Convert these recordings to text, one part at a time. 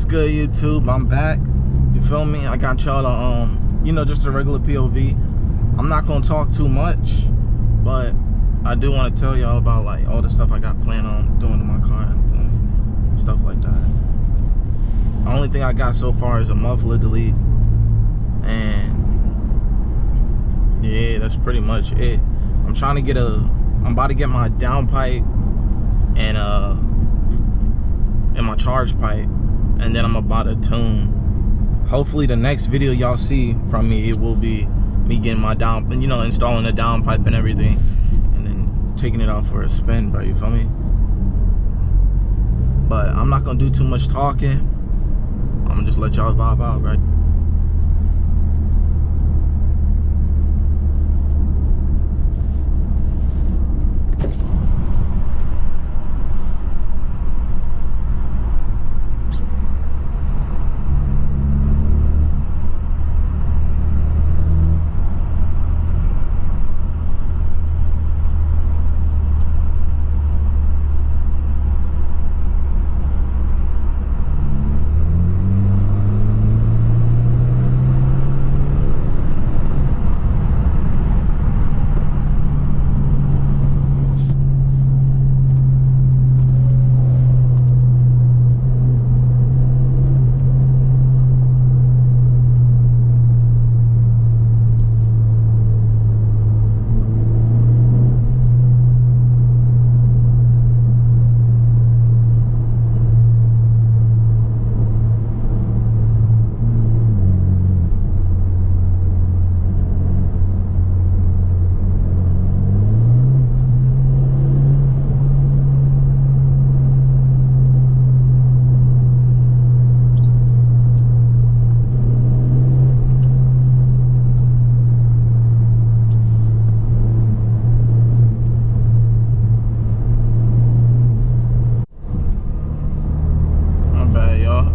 What's good, YouTube? I'm back. You feel me? I got y'all you know, just a regular POV. I'm not gonna talk too much, but I do want to tell y'all about like all the stuff I got planned on doing to my car. You feel me? Stuff like that. The only thing I got so far is a muffler delete, and yeah, that's pretty much it. I'm trying to get I'm about to get my downpipe and my charge pipe, and then I'm about to tune. Hopefully the next video y'all see from me, it will be me getting my installing the downpipe and everything, and then taking it out for a spin, bro. You feel me? But I'm not gonna do too much talking. I'm gonna just let y'all vibe out, right?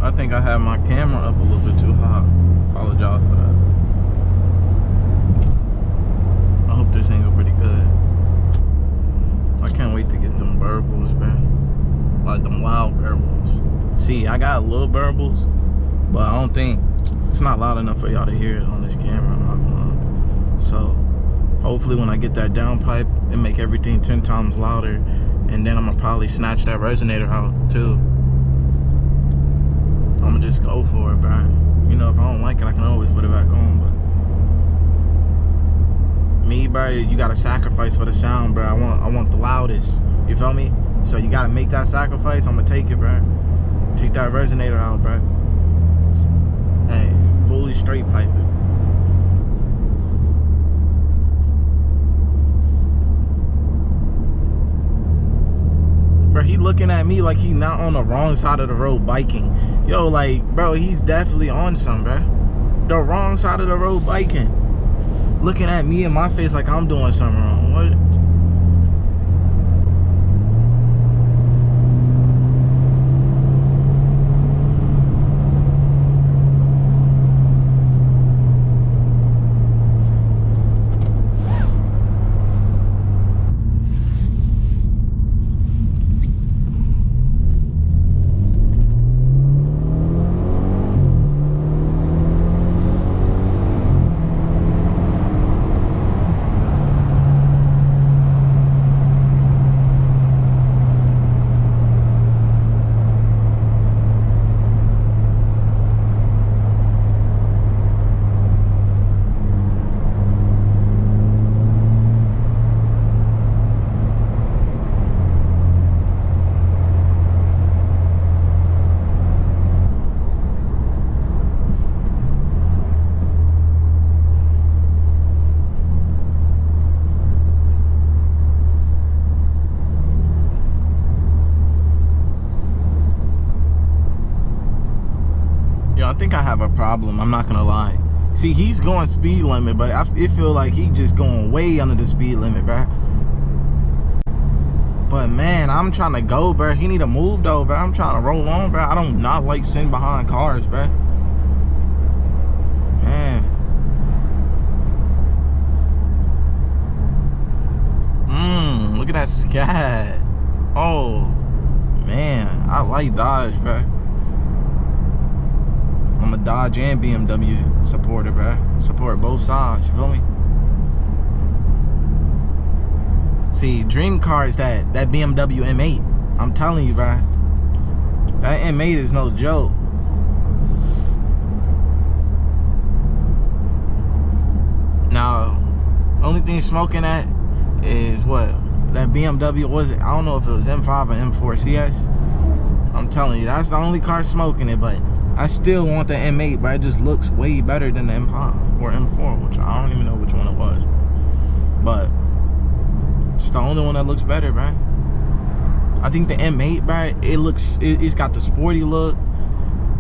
I think I had my camera up a little bit too high. Apologize for that. I hope this angle pretty good. I can't wait to get them burbles, man. Like them loud burbles. See, I got little burbles, but I don't think it's not loud enough for y'all to hear it on this camera. I'm not gonna lie. So hopefully when I get that downpipe, it make everything 10 times louder, and then I'm gonna probably snatch that resonator out too. I'm gonna just go for it, bro. You know, if I don't like it, I can always put it back on. But me, bro, you gotta sacrifice for the sound, bro. I want the loudest. You feel me? So you gotta make that sacrifice. I'm gonna take it, bro. Take that resonator out, bro. Hey, fully straight pipe it. Bro, he looking at me like he not on the wrong side of the road biking. Yo, like, bro, he's definitely on some, bro. The wrong side of the road biking. Looking at me in my face like I'm doing something wrong. What? I think I have a problem, I'm not gonna lie. See, he's going speed limit, but it feel like he just going way under the speed limit, bro. But man, I'm trying to go, bro. He need to move though, bro. I'm trying to roll on, bro. I don't not like sitting behind cars, bro. Man. Look at that scat. Oh man, I like Dodge, bro. I'm a Dodge and BMW supporter, bro. Support both sides, you feel me? See, dream car is that BMW M8. I'm telling you, bro. That M8 is no joke. Now, only thing smoking at is what? That BMW, was it? I don't know if it was M5 or M4 CS. I'm telling you, that's the only car smoking it, but I still want the M8, but it just looks way better than the M5 or M4, which I don't even know which one it was. But it's the only one that looks better, bro. I think the M8, bro, it's got the sporty look,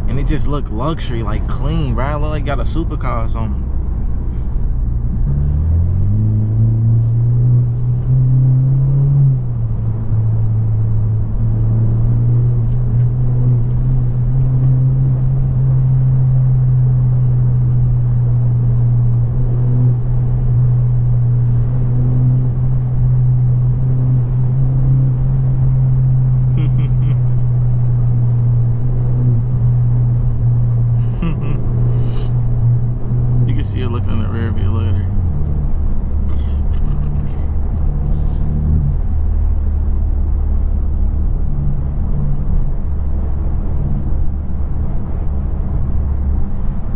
and it just look luxury, like clean, bro. It look like it got a supercar or something. See her looking in the rear view, look at her.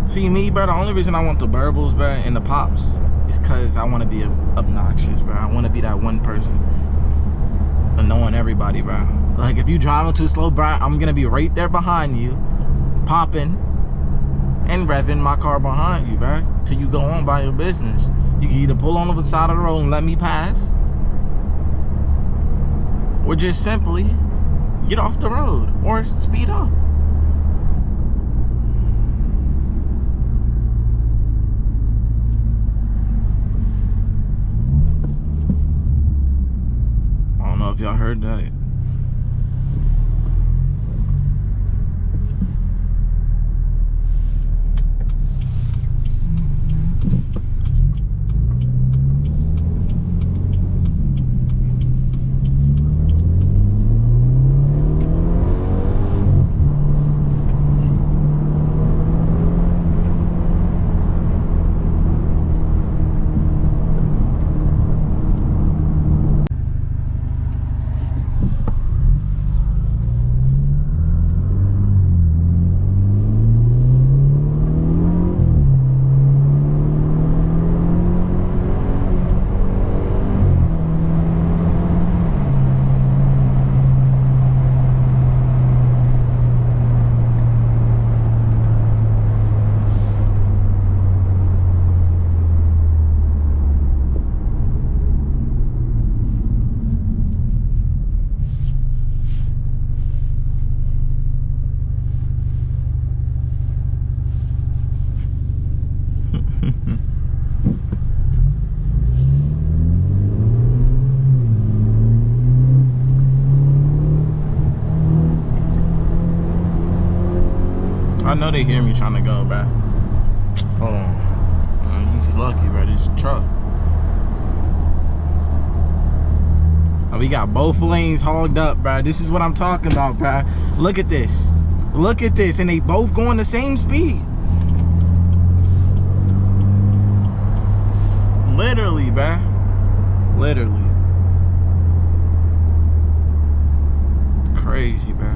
See me, bro, the only reason I want the burbles, bro, and the pops is cause I want to be obnoxious, bro. I want to be that one person annoying everybody, bro. Like if you driving too slow, bro, I'm gonna be right there behind you, popping and revving my car behind you, bro, till you go on by your business. You can either pull on the side of the road and let me pass, or just simply get off the road or speed up. I don't know if y'all heard that. I know they hear me trying to go, bro. Hold on. He's lucky, bro. This truck. Oh, we got both lanes hogged up, bro. This is what I'm talking about, bro. Look at this. Look at this. And they both going the same speed. Literally, bro. Literally. Crazy, bro.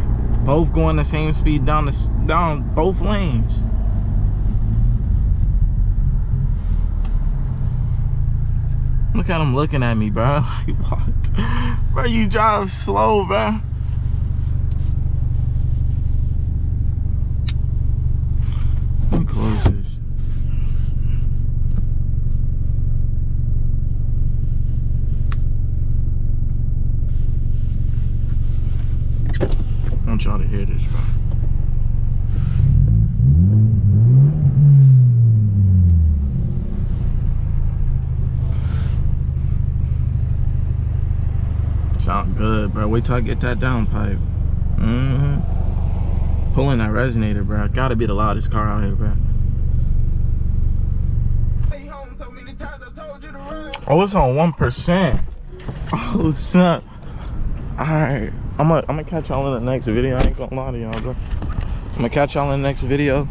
Both going the same speed down both lanes. Look at him looking at me, bro. Like, what? Bro, you drive slow, bro. Let me close this. I want y'all to hear this, bro. Sound good, bro. Wait till I get that downpipe. Pulling that resonator, bro. Gotta be the loudest car out here, bro. Oh, it's on 1%. Oh, snap. Alright. I'm gonna catch y'all in the next video. I ain't gonna lie to y'all, bro. I'm gonna catch y'all in the next video.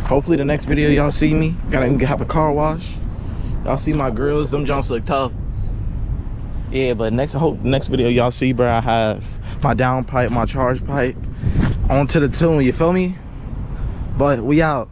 Hopefully the next video y'all see me. Gotta have a car wash. Y'all see my grills. Them Jones look tough. Yeah, but next video y'all see, bro, I have my down pipe, my charge pipe onto the tune. You feel me? But we out.